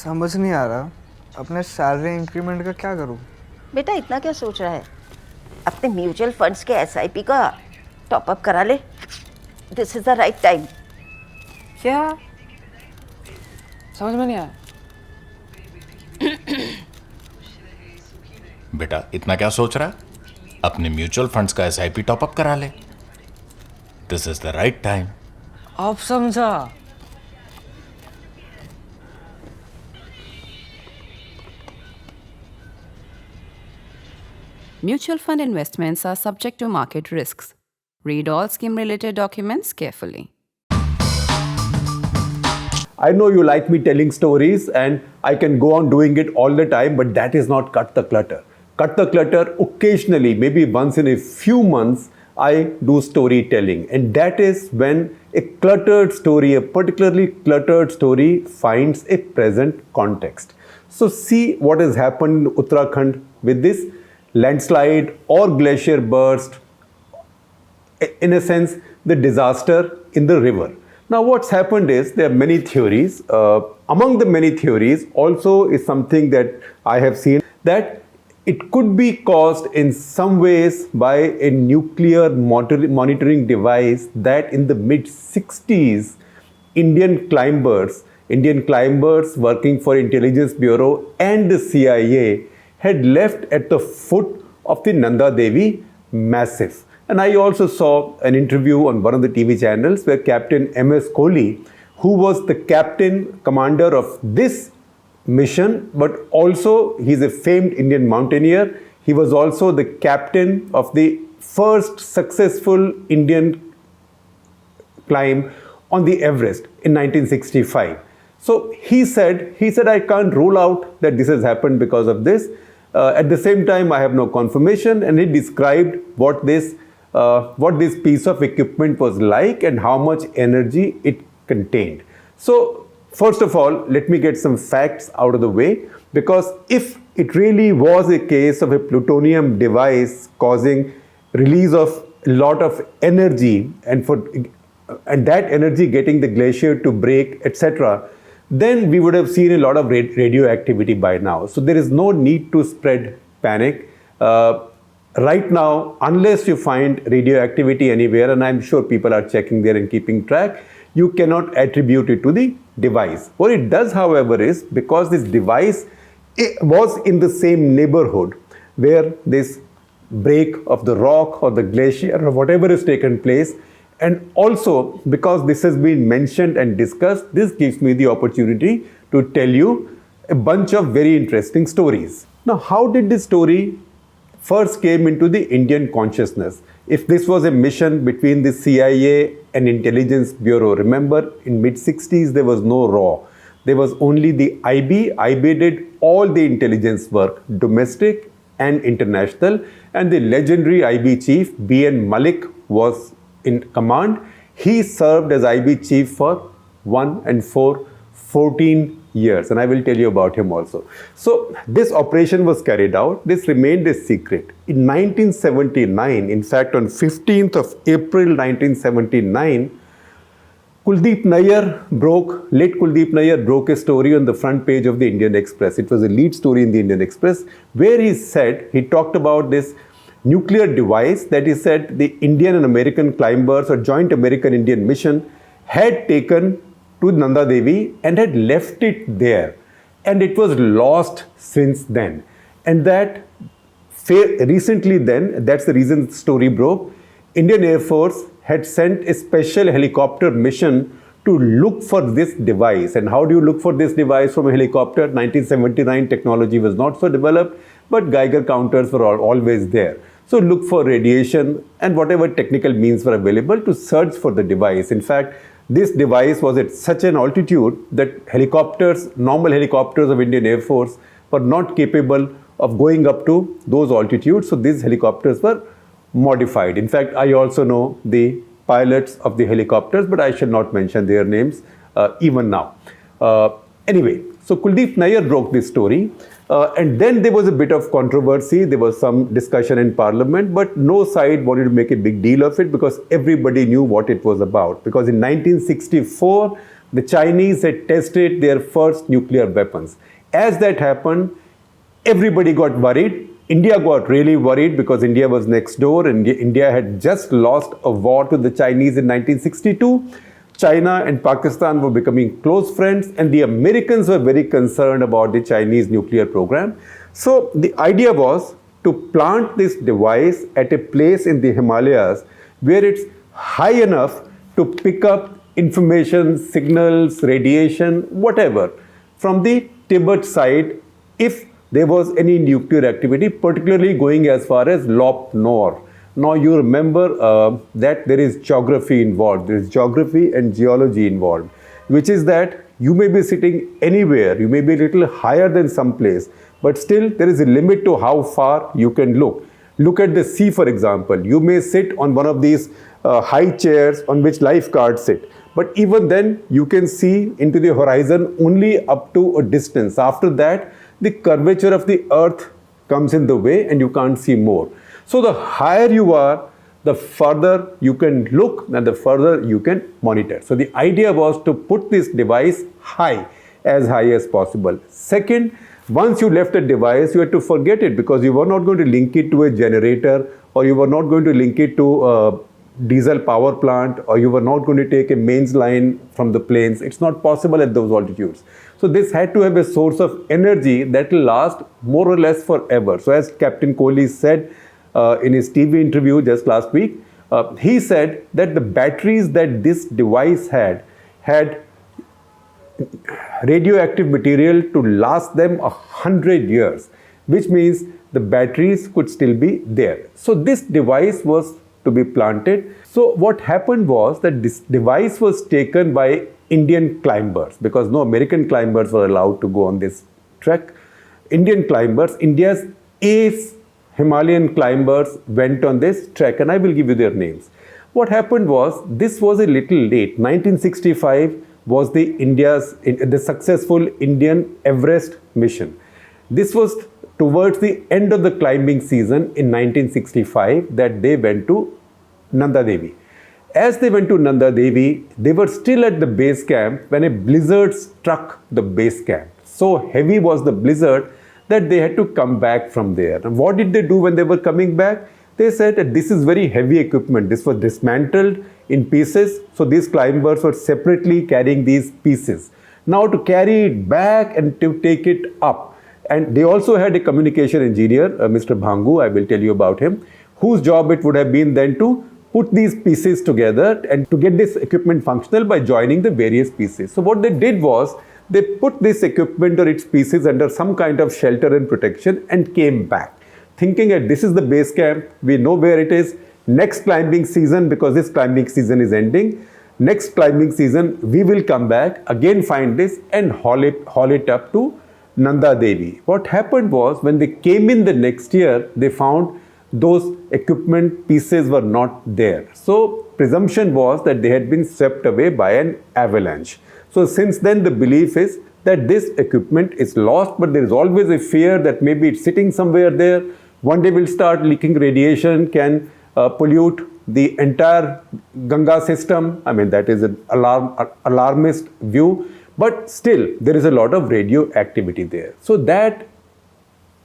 समझ नहीं आ रहा अपने सैलरी इंक्रीमेंट का क्या करूं। बेटा इतना क्या सोच रहा है, अपने म्यूचुअल फंड्स के एसआईपी का टॉपअप करा ले। This is the right time. क्या समझ में नहीं आया। बेटा इतना क्या सोच रहा है, अपने म्यूचुअल फंड्स का एसआईपी टॉपअप करा ले। This is the right time. अब समझा। Mutual fund investments are subject to market risks. Read all scheme-related documents carefully. I know you like me telling stories and I can go on doing it all the time, but that is not cut the clutter. Cut the clutter occasionally, maybe once in a few months, I do storytelling. And that is when a cluttered story, a particularly cluttered story finds a present context. So see what has happened in Uttarakhand with this landslide or glacier burst, in a sense, the disaster in the river. Now, what's happened is there are many theories. Among the many theories also is something that I have seen that it could be caused in some ways by a nuclear monitoring device that in the mid-60s, Indian climbers working for Intelligence Bureau and the CIA had left at the foot of the Nanda Devi massif. And I also saw an interview on one of the TV channels where Captain M.S. Kohli, who was the captain commander of this mission, but also he's a famed Indian mountaineer. He was also the captain of the first successful Indian climb on the Everest in 1965. So he said, I can't rule out that this has happened because of this. At the same time, I have no confirmation, and he described what this piece of equipment was like and how much energy it contained. So first of all, let me get some facts out of the way, because if it really was a case of a plutonium device causing release of a lot of energy and that energy getting the glacier to break, etc., then we would have seen a lot of radioactivity by now. So there is no need to spread panic. Right now, unless you find radioactivity anywhere, and I'm sure people are checking there and keeping track, you cannot attribute it to the device. What it does, however, is because this device was in the same neighborhood where this break of the rock or the glacier or whatever has taken place, and also because this has been mentioned and discussed, this gives me the opportunity to tell you a bunch of very interesting stories. Now, how did this story first came into the Indian consciousness? If this was a mission between the CIA and Intelligence Bureau, remember in mid-60s there was no RAW. There was only the IB. IB did all the intelligence work, domestic and international, and the legendary IB chief B.N. Malik was in command. He served as IB chief for 14 years, and I will tell you about him also. So this operation was carried out. This remained a secret. In 1979, in fact on 15th of April 1979, late Kuldeep Nayyar broke a story on the front page of the Indian Express. It was a lead story in the Indian Express where he talked about this nuclear device that he said the Indian and American climbers or joint American-Indian mission had taken to Nanda Devi and had left it there. And it was lost since then. And that recently then, that's the reason the story broke, Indian Air Force had sent a special helicopter mission to look for this device. And how do you look for this device from a helicopter? 1979 technology was not so developed, but Geiger counters were always there. So look for radiation and whatever technical means were available to search for the device. In fact, this device was at such an altitude that normal helicopters of Indian Air Force were not capable of going up to those altitudes. So these helicopters were modified. In fact, I also know the pilots of the helicopters, but I shall not mention their names even now. Anyway, so Kuldeep Nayyar broke this story. And then there was a bit of controversy. There was some discussion in Parliament, but no side wanted to make a big deal of it because everybody knew what it was about. Because in 1964, the Chinese had tested their first nuclear weapons. As that happened, everybody got worried. India got really worried because India was next door and India had just lost a war to the Chinese in 1962. China and Pakistan were becoming close friends, and the Americans were very concerned about the Chinese nuclear program. So the idea was to plant this device at a place in the Himalayas where it's high enough to pick up information, signals, radiation, whatever, from the Tibet side if there was any nuclear activity, particularly going as far as Lop Nor. Now you remember that there is geography involved, there is geography and geology involved, which is that you may be sitting anywhere, you may be a little higher than some place, but still there is a limit to how far you can look. Look at the sea, for example. You may sit on one of these high chairs on which lifeguards sit, but even then you can see into the horizon only up to a distance. After that, the curvature of the earth comes in the way and you can't see more. So the higher you are, the further you can look and the further you can monitor. So the idea was to put this device high, as high as possible. Second, once you left the device, you had to forget it because you were not going to link it to a generator, or you were not going to link it to a diesel power plant, or you were not going to take a mains line from the planes. It's not possible at those altitudes. So this had to have a source of energy that will last more or less forever. So as Captain Kohli said in his TV interview just last week, he said that the batteries that this device had radioactive material to last them 100 years, which means the batteries could still be there. So this device was to be planted. So what happened was that this device was taken by Indian climbers because no American climbers were allowed to go on this trek. Indian climbers, India's ace Himalayan climbers went on this trek, and I will give you their names. What happened was this was a little late. 1965 was the successful Indian Everest mission. This was towards the end of the climbing season in 1965 that they went to Nanda Devi. As they went to Nanda Devi, they were still at the base camp when a blizzard struck the base camp. So heavy was the blizzard that they had to come back from there. And what did they do when they were coming back? They said that this is very heavy equipment. This was dismantled in pieces. So these climbers were separately carrying these pieces. Now to carry it back and to take it up. And they also had a communication engineer, Mr. Bhangu, I will tell you about him, whose job it would have been then to put these pieces together and to get this equipment functional by joining the various pieces. So what they did was they put this equipment or its pieces under some kind of shelter and protection and came back, thinking that this is the base camp, we know where it is. Next climbing season, because this climbing season is ending, next climbing season we will come back, again find this and haul it up to Nanda Devi. What happened was when they came in the next year, they found those equipment pieces were not there. So presumption was that they had been swept away by an avalanche. So since then the belief is that this equipment is lost, but there is always a fear that maybe it's sitting somewhere there. One day will start leaking radiation, can pollute the entire Ganga system. I mean, that is an alarmist view, but still there is a lot of radioactivity there. So that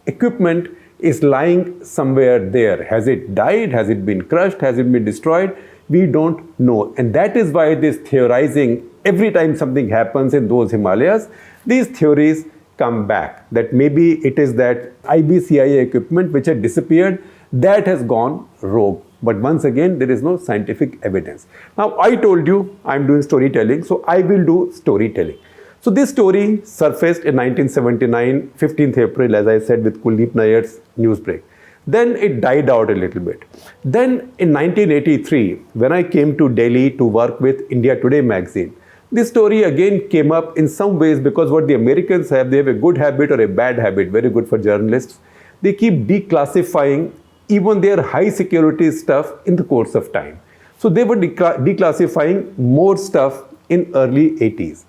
equipment is lying somewhere there. Has it died? Has it been crushed? Has it been destroyed? We don't know. And that is why this theorizing, every time something happens in those Himalayas, these theories come back. That maybe it is that IBCIA equipment which had disappeared, that has gone rogue. But once again, there is no scientific evidence. Now, I told you I'm doing storytelling, so I will do storytelling. So this story surfaced in 1979, 15th April, as I said, with Kuldeep Nayyar's Newsbreak. Then it died out a little bit. Then in 1983, when I came to Delhi to work with India Today magazine, this story again came up in some ways because what the Americans have, they have a good habit or a bad habit, very good for journalists. They keep declassifying even their high security stuff in the course of time. So they were declassifying more stuff in early 80s.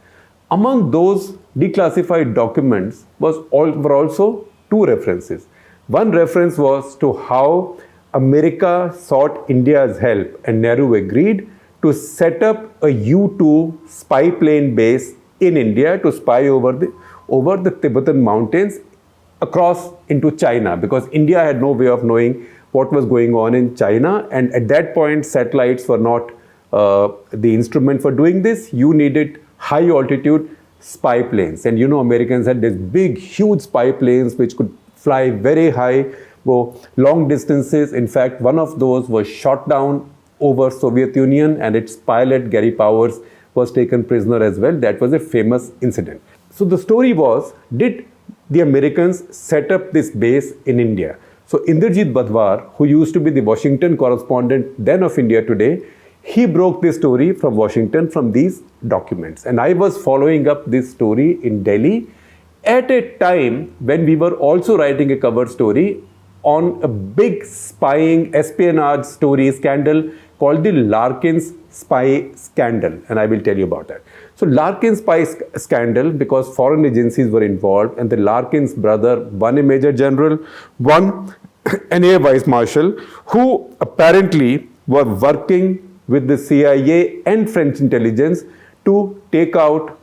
Among those declassified documents were also two references. One reference was to how America sought India's help and Nehru agreed to set up a U-2 spy plane base in India to spy over the Tibetan mountains across into China, because India had no way of knowing what was going on in China, and at that point satellites were not the instrument for doing this. You needed high altitude spy planes, and Americans had these big huge spy planes which could fly very high, go long distances. In fact, one of those was shot down over Soviet Union, and its pilot Gary Powers was taken prisoner as well. That was a famous incident. So the story was, did the Americans set up this base in India? So Indrajit Badwar, who used to be the Washington correspondent then of India Today, he broke this story from Washington from these documents. And I was following up this story in Delhi at a time when we were also writing a cover story on a big spying espionage story scandal called the Larkin's spy scandal, and I will tell you about that. So Larkin's spy scandal, because foreign agencies were involved, and the Larkin's brother, one a major general, one an air vice marshal, who apparently were working with the CIA and French intelligence to take out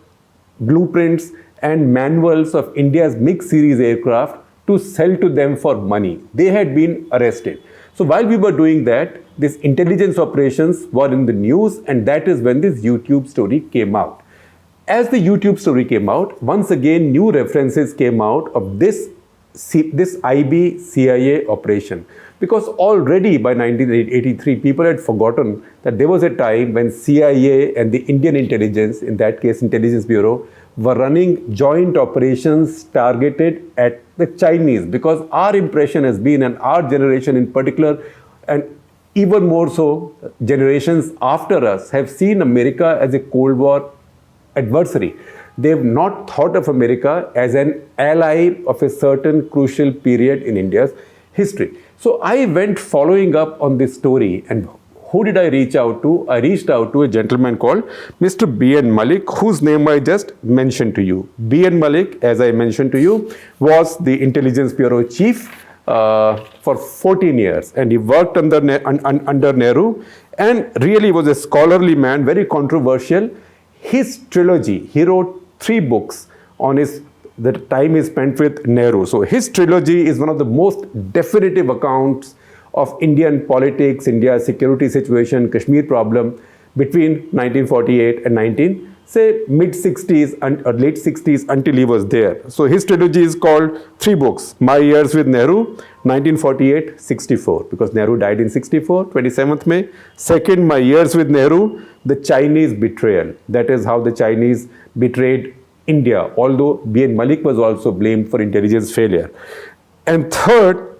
blueprints and manuals of India's MiG series aircraft to sell to them for money. They had been arrested. So while we were doing that, these intelligence operations were in the news, and that is when this YouTube story came out. As the YouTube story came out, once again new references came out of this IB CIA operation, because already by 1983 people had forgotten that there was a time when CIA and the Indian intelligence, in that case Intelligence Bureau, were running joint operations targeted at the Chinese, because our impression has been, and our generation in particular, and even more so generations after us, have seen America as a Cold War adversary. They have not thought of America as an ally of a certain crucial period in India's history. So I went following up on this story, and who did I reach out to? I reached out to a gentleman called Mr. B.N. Malik, whose name I just mentioned to you. B.N. Malik, as I mentioned to you, was the Intelligence Bureau chief for 14 years, and he worked under Nehru, and really was a scholarly man, very controversial. His trilogy, he wrote 3 books on the time he spent with Nehru. So his trilogy is one of the most definitive accounts of Indian politics, India's security situation, Kashmir problem between 1948 and mid-60s or late 60s until he was there. So his trilogy is called 3 books. My Years with Nehru, 1948-64, because Nehru died in 64, 27th May. Second, My Years with Nehru, The Chinese Betrayal. That is how the Chinese betrayed India, although B.N. Malik was also blamed for intelligence failure. And third,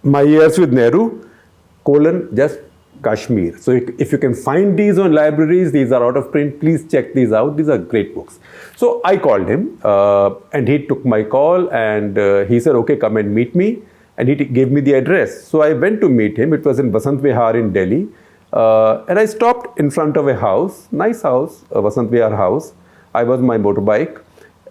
My Years with Nehru, just Kashmir. So if you can find these on libraries, these are out of print, please check these out. These are great books. So I called him and he took my call, and he said, okay, come and meet me. And he gave me the address. So I went to meet him. It was in Vasant Vihar in Delhi. And I stopped in front of a house, nice house, a Vasant Vihar house. I was on my motorbike.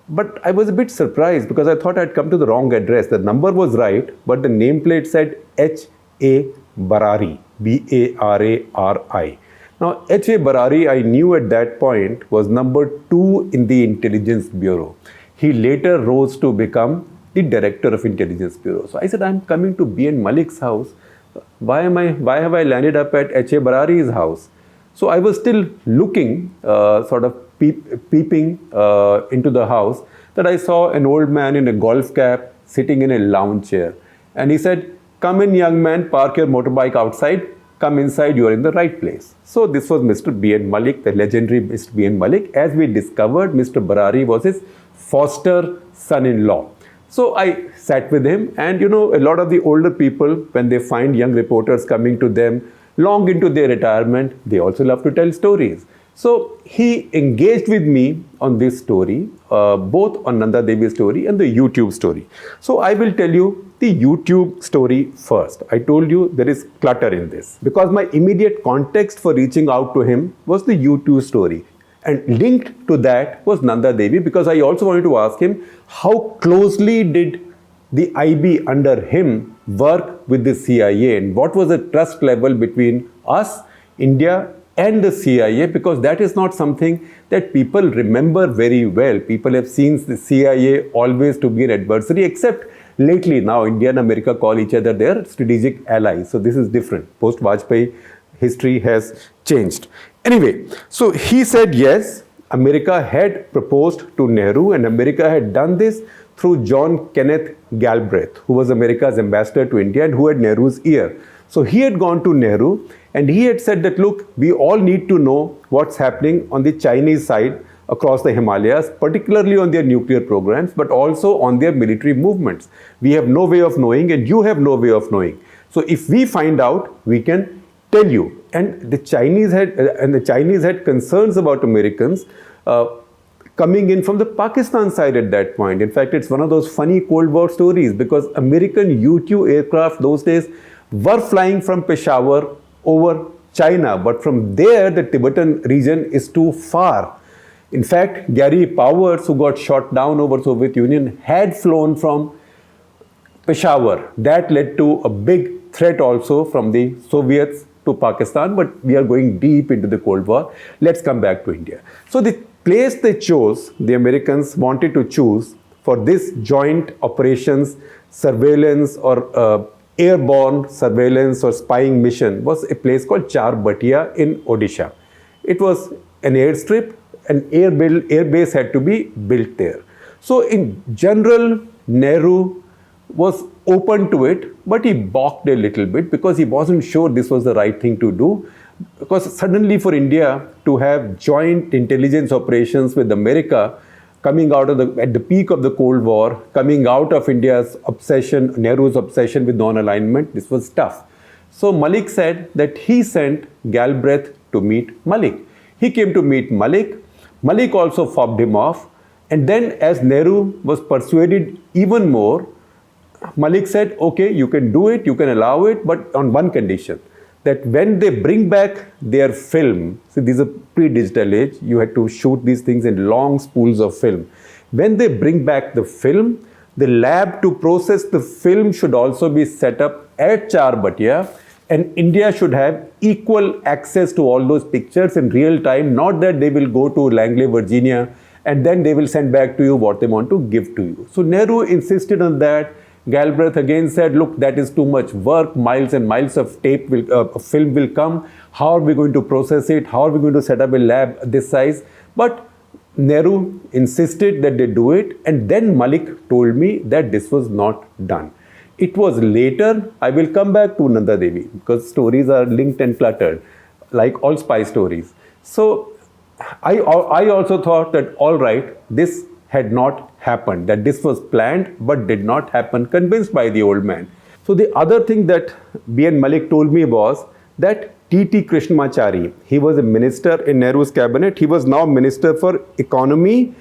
But I was a bit surprised because I thought I'd come to the wrong address. The number was right, but the nameplate said H.A. Barari, B-A-R-A-R-I. Now, H.A. Barari, I knew at that point, was number 2 in the Intelligence Bureau. He later rose to become the Director of Intelligence Bureau. So I said, I'm coming to B.N. Malik's house. Why have I landed up at H.A. Barari's house? So I was still looking, sort of peeping into the house, that I saw an old man in a golf cap sitting in a lounge chair. And he said, come in, young man, park your motorbike outside, come inside, you are in the right place. So this was Mr. B.N. Malik, the legendary Mr. B.N. Malik. As we discovered, Mr. Barari was his foster son-in-law. So I sat with him, and a lot of the older people, when they find young reporters coming to them long into their retirement, they also love to tell stories. So he engaged with me on this story, both on Nanda Devi's story and the YouTube story. So I will tell you the YouTube story first. I told you there is clutter in this, because my immediate context for reaching out to him was the YouTube story. And linked to that was Nanda Devi, because I also wanted to ask him how closely did the IB under him work with the CIA, and what was the trust level between us, India, and the CIA, because that is not something that people remember very well. People have seen the CIA always to be an adversary, except lately now India and America call each other their strategic allies. So this is different. Post-Vajpayee, history has changed. Anyway, so he said yes, America had proposed to Nehru, and America had done this through John Kenneth Galbraith, who was America's ambassador to India and who had Nehru's ear. So he had gone to Nehru and he had said that, look, we all need to know what's happening on the Chinese side across the Himalayas, particularly on their nuclear programs, but also on their military movements. We have no way of knowing and you have no way of knowing. So if we find out, we can tell you. And the Chinese had concerns about Americans coming in from the Pakistan side at that point. In fact, it's one of those funny Cold War stories, because American U-2 aircraft those days were flying from Peshawar over China, but from there the Tibetan region is too far. In fact, Gary Powers, who got shot down over Soviet Union, had flown from Peshawar. That led to a big threat also from the Soviets to Pakistan, but we are going deep into the Cold War. Let's come back to India. So the place they chose, the Americans wanted to choose for this joint operations, surveillance or airborne surveillance or spying mission, was a place called Char Bhatia in Odisha. It was an airstrip, an air base had to be built there. So in general, Nehru was open to it, but he balked a little bit because he wasn't sure this was the right thing to do. Because suddenly for India to have joint intelligence operations with America coming out of at the peak of the Cold War, coming out of India's obsession, Nehru's obsession with non-alignment, this was tough. So Malik said that he sent Galbraith to meet Malik. He came to meet Malik. Malik also fobbed him off. And then as Nehru was persuaded even more, Malik said, okay, you can do it, you can allow it, but on one condition, that when they bring back their film, see, this is a pre-digital age, you had to shoot these things in long spools of film. When they bring back the film, the lab to process the film should also be set up at Char Bhatia, and India should have equal access to all those pictures in real time, not that they will go to Langley, Virginia, and then they will send back to you what they want to give to you. So Nehru insisted on that. Galbraith again said, look, that is too much work, miles and miles of film will come. How are we going to process it? How are we going to set up a lab this size? But Nehru insisted that they do it, and then Malik told me that this was not done. It was later, I will come back to Nanda Devi, because stories are linked and cluttered, like all spy stories. So I also thought that, all right, this had not happened, that this was planned but did not happen, convinced by the old man. So the other thing that B.N. Malik told me was that T.T. Krishnamachari, he was a minister in Nehru's cabinet. He was now Minister for Economy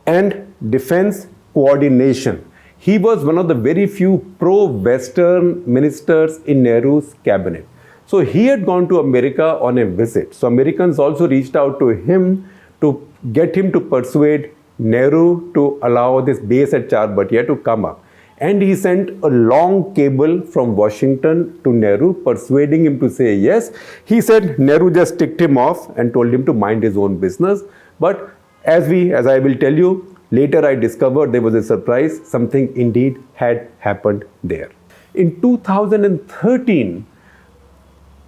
and Defense Coordination. He was one of the very few pro-Western ministers in Nehru's cabinet. So he had gone to America on a visit. So Americans also reached out to him to get him to persuade Nehru to allow this base at Char Bhatia to come up. And he sent a long cable from Washington to Nehru, persuading him to say yes. He said Nehru just ticked him off and told him to mind his own business. But as I will tell you, later I discovered there was a surprise. Something indeed had happened there. In 2013,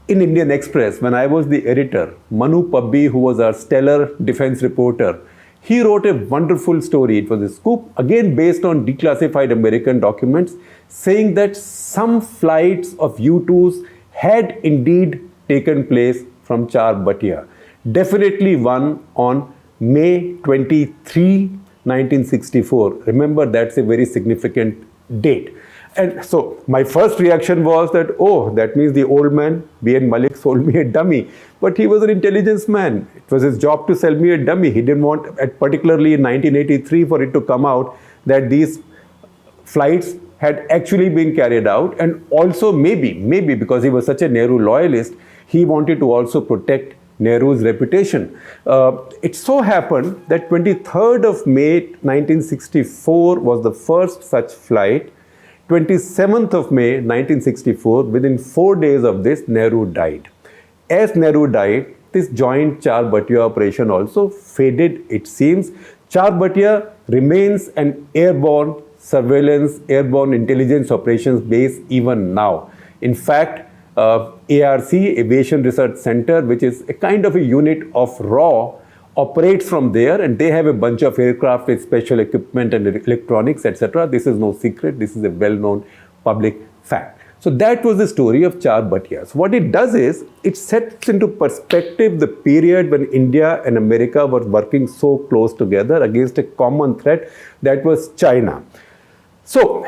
in Indian Express, when I was the editor, Manu Pabbi, who was our stellar defense reporter, he wrote a wonderful story. It was a scoop, again based on declassified American documents, saying that some flights of U-2s had indeed taken place from Char Bhatia. Definitely one on May 23, 1964. Remember, that's a very significant date. And so my first reaction was that, oh, that means the old man, B.N. Malik, sold me a dummy. But he was an intelligence man. It was his job to sell me a dummy. He didn't want, particularly in 1983, for it to come out that these flights had actually been carried out. And also maybe because he was such a Nehru loyalist, he wanted to also protect Nehru's reputation. It so happened that 23rd of May 1964 was the first such flight. 27th of May 1964, within 4 days of this, Nehru died. As Nehru died, this joint Char Bhatia operation also faded, it seems. Char Bhatia remains an airborne surveillance, airborne intelligence operations base even now. In fact, ARC, Aviation Research Center, which is a kind of a unit of RAW, operates from there, and they have a bunch of aircraft with special equipment and electronics, etc. This is no secret. This is a well-known public fact. So that was the story of Char Bhatia. So what it does is, it sets into perspective the period when India and America were working so close together against a common threat, that was China. So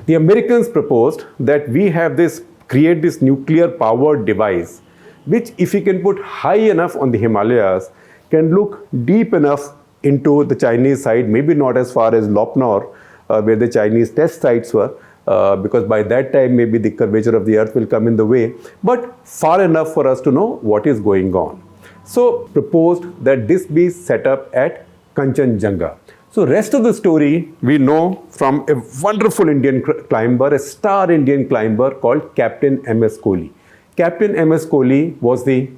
the Americans proposed that we have create this nuclear powered device, which if we can put high enough on the Himalayas, can look deep enough into the Chinese side, maybe not as far as Lopnor, where the Chinese test sites were, because by that time maybe the curvature of the earth will come in the way, but far enough for us to know what is going on. So proposed that this be set up at Kanchenjunga. So rest of the story we know from a wonderful Indian climber, a star Indian climber called Captain M.S. Kohli. Captain M.S. Kohli was the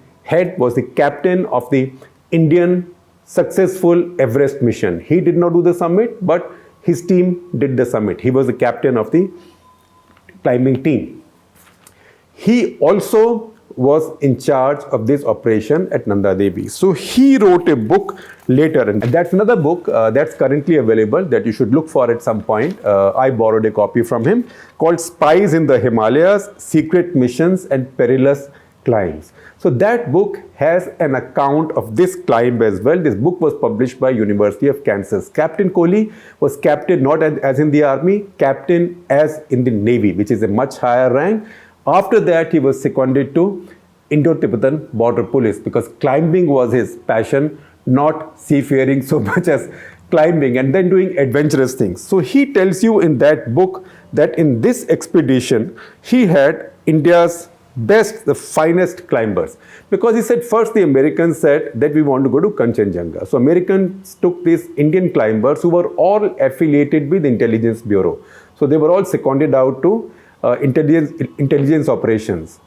captain of the Indian successful Everest mission. He did not do the summit, but his team did the summit. He was the captain of the climbing team. He also was in charge of this operation at Nanda Devi. So he wrote a book later, and that's another book that's currently available that you should look for at some point. I borrowed a copy from him, called Spies in the Himalayas, Secret Missions and Perilous Climbs. So that book has an account of this climb as well. This book was published by University of Kansas. Captain Kohli was captain not as in the army, captain as in the Navy, which is a much higher rank. After that, he was seconded to Indo-Tibetan Border Police, because climbing was his passion, not seafaring so much as climbing, and then doing adventurous things. So he tells you in that book that in this expedition, he had India's best, the finest climbers. Because he said first the Americans said that we want to go to Kanchenjunga. So Americans took these Indian climbers who were all affiliated with the Intelligence Bureau. So they were all seconded out to intelligence operations.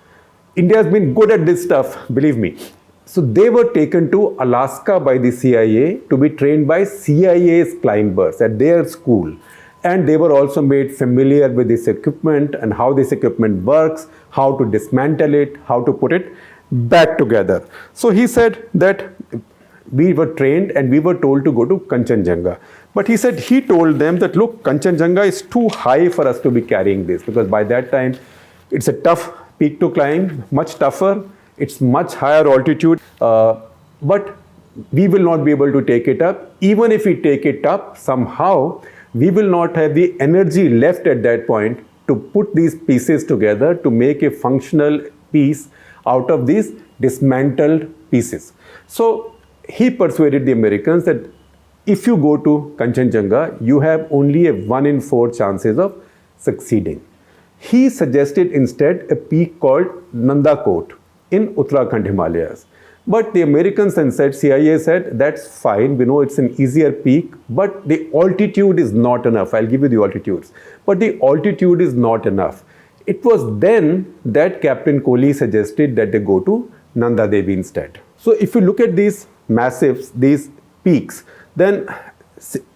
India has been good at this stuff, believe me. So they were taken to Alaska by the CIA to be trained by CIA's climbers at their school. And they were also made familiar with this equipment and how this equipment works, how to dismantle it, how to put it back together. So he said that we were trained and we were told to go to Kanchenjunga. But he said he told them that, look, Kanchenjunga is too high for us to be carrying this, because by that time it's a tough peak to climb, much tougher, it's much higher altitude, but we will not be able to take it up. Even if we take it up, somehow we will not have the energy left at that point to put these pieces together to make a functional piece out of these dismantled pieces. So he persuaded the Americans that if you go to Kanchenjunga, you have only a 1 in 4 chances of succeeding. He suggested instead a peak called Nanda Kot in Uttarakhand Himalayas. But the Americans then said, CIA said, that's fine, we know it's an easier peak, but the altitude is not enough. I'll give you the altitudes. But the altitude is not enough. It was then that Captain Kohli suggested that they go to Nanda Devi instead. So if you look at these massives, these peaks, then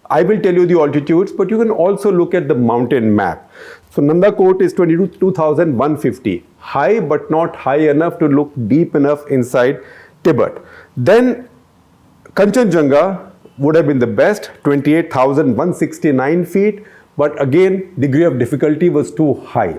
I will tell you the altitudes, but you can also look at the mountain map. So Nanda Kot is 22,150, high but not high enough to look deep enough inside Tibet. Then Kanchenjunga would have been the best, 28,169 feet, but again degree of difficulty was too high.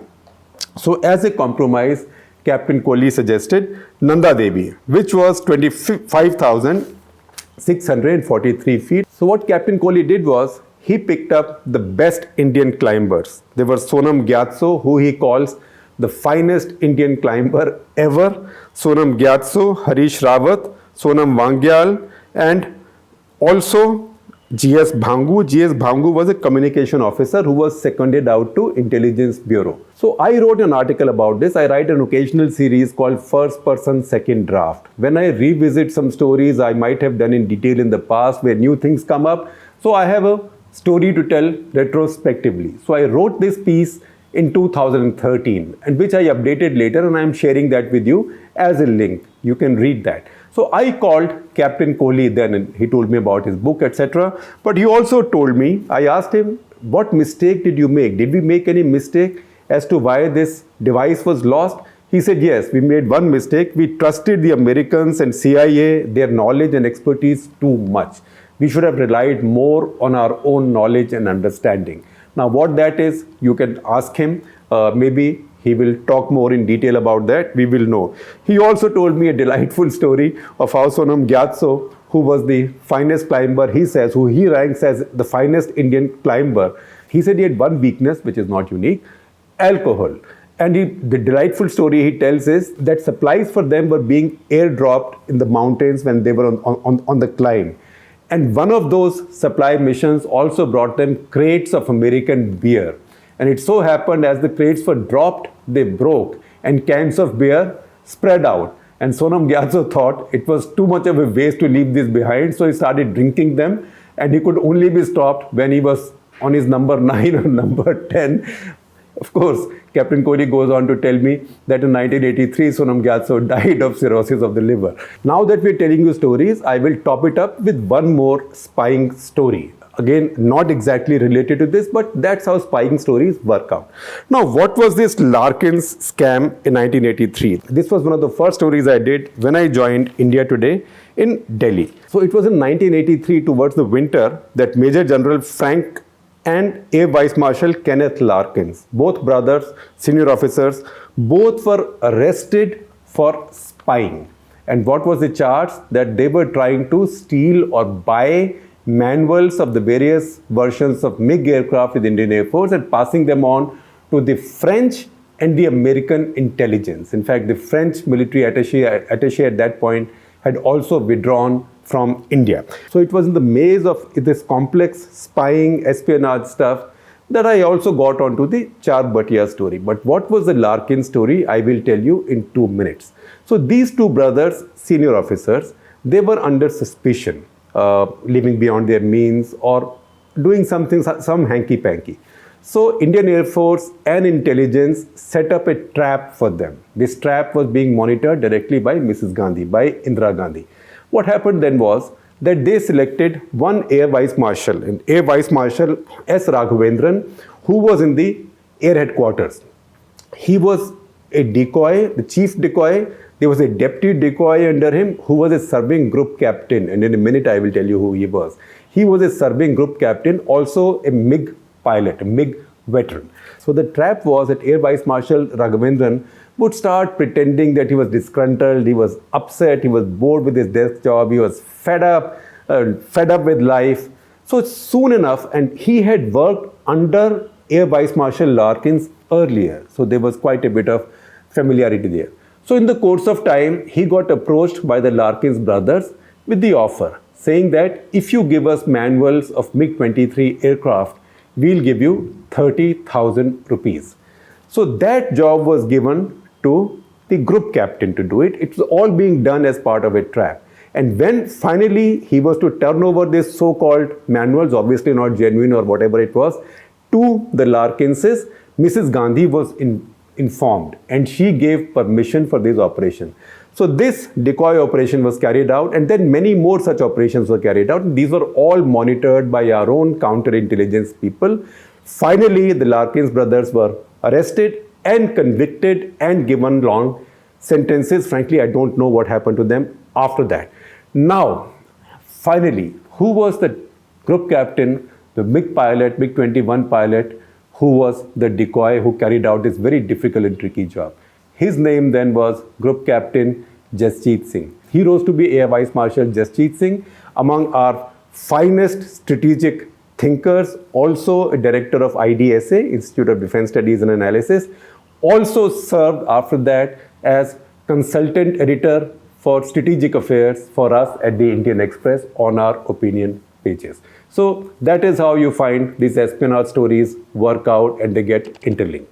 So as a compromise, Captain Kohli suggested Nanda Devi, which was 25,643 feet. So what Captain Kohli did was, he picked up the best Indian climbers. There was Sonam Gyatso, who he calls the finest Indian climber ever. Sonam Gyatso, Harish Rawat, Sonam Wangyal, and also G.S. Bhangu. G.S. Bhangu was a communication officer who was seconded out to Intelligence Bureau. So I wrote an article about this. I write an occasional series called First Person Second Draft. When I revisit some stories I might have done in detail in the past where new things come up, so I have a story to tell retrospectively. So I wrote this piece in 2013, and which I updated later, and I am sharing that with you as a link. You can read that. So I called Captain Kohli then, and he told me about his book, etc. But he also told me, I asked him, what mistake did you make? Did we make any mistake as to why this device was lost? He said, yes, we made one mistake. We trusted the Americans and CIA, their knowledge and expertise too much. We should have relied more on our own knowledge and understanding. Now, what that is, you can ask him. Maybe he will talk more in detail about that. We will know. He also told me a delightful story of how Sonam Gyatso, who was the finest climber, he says, who he ranks as the finest Indian climber, he said he had one weakness, which is not unique, alcohol. And the delightful story he tells is that supplies for them were being airdropped in the mountains when they were on the climb. And one of those supply missions also brought them crates of American beer. And it so happened as the crates were dropped, they broke and cans of beer spread out. And Sonam Gyatso thought it was too much of a waste to leave this behind. So he started drinking them, and he could only be stopped when he was on his number 9 or number 10. Of course, Captain Kohli goes on to tell me that in 1983, Sonam Gyatso died of cirrhosis of the liver. Now that we're telling you stories, I will top it up with one more spying story. Again, not exactly related to this, but that's how spying stories work out. Now, what was this Larkin's scam in 1983? This was one of the first stories I did when I joined India Today in Delhi. So it was in 1983, towards the winter, that Major General Frank and Air Vice Marshal Kenneth Larkins, both brothers, senior officers, both were arrested for spying. And what was the charge? That they were trying to steal or buy manuals of the various versions of MiG aircraft with Indian Air Force and passing them on to the French and the American intelligence. In fact, the French military attaché at that point had also withdrawn from India. So it was in the maze of this complex spying, espionage stuff that I also got onto the Char Bhatia story. But what was the Larkin story? I will tell you in 2 minutes. So these two brothers, senior officers, they were under suspicion, living beyond their means or doing something, some hanky-panky. So Indian Air Force and intelligence set up a trap for them. This trap was being monitored directly by Mrs. Gandhi, by Indira Gandhi. What happened then was that they selected one Air Vice Marshal, and Air Vice Marshal S. Raghavendran, who was in the Air Headquarters. He was a decoy, the chief decoy. There was a deputy decoy under him who was a serving group captain, and in a minute I will tell you who he was. He was a serving group captain, also a MiG pilot, a MiG veteran. So the trap was that Air Vice Marshal Raghavendran would start pretending that he was disgruntled, he was upset, he was bored with his desk job, he was fed up with life. So soon enough, and he had worked under Air Vice Marshal Larkins earlier, so there was quite a bit of familiarity there. So in the course of time, he got approached by the Larkins brothers with the offer, saying that if you give us manuals of MiG-23 aircraft, we'll give you 30,000 rupees. So that job was given to the group captain to do it. It was all being done as part of a trap. And when finally he was to turn over this so-called manuals, obviously not genuine or whatever it was, to the Larkinses, Mrs. Gandhi was informed and she gave permission for this operation. So this decoy operation was carried out, and then many more such operations were carried out. These were all monitored by our own counterintelligence people. Finally, the Larkins brothers were arrested and convicted and given long sentences. Frankly, I don't know what happened to them after that. Now, finally, who was the group captain, the MiG pilot, MiG-21 pilot, who was the decoy who carried out this very difficult and tricky job? His name then was Group Captain Jasjeet Singh. He rose to be Air Vice Marshal Jasjeet Singh, among our finest strategic thinkers, also a director of IDSA, Institute of Defense Studies and Analysis, also served after that as consultant editor for strategic affairs for us at the Indian Express on our opinion pages. So that is how you find these espionage stories work out and they get interlinked.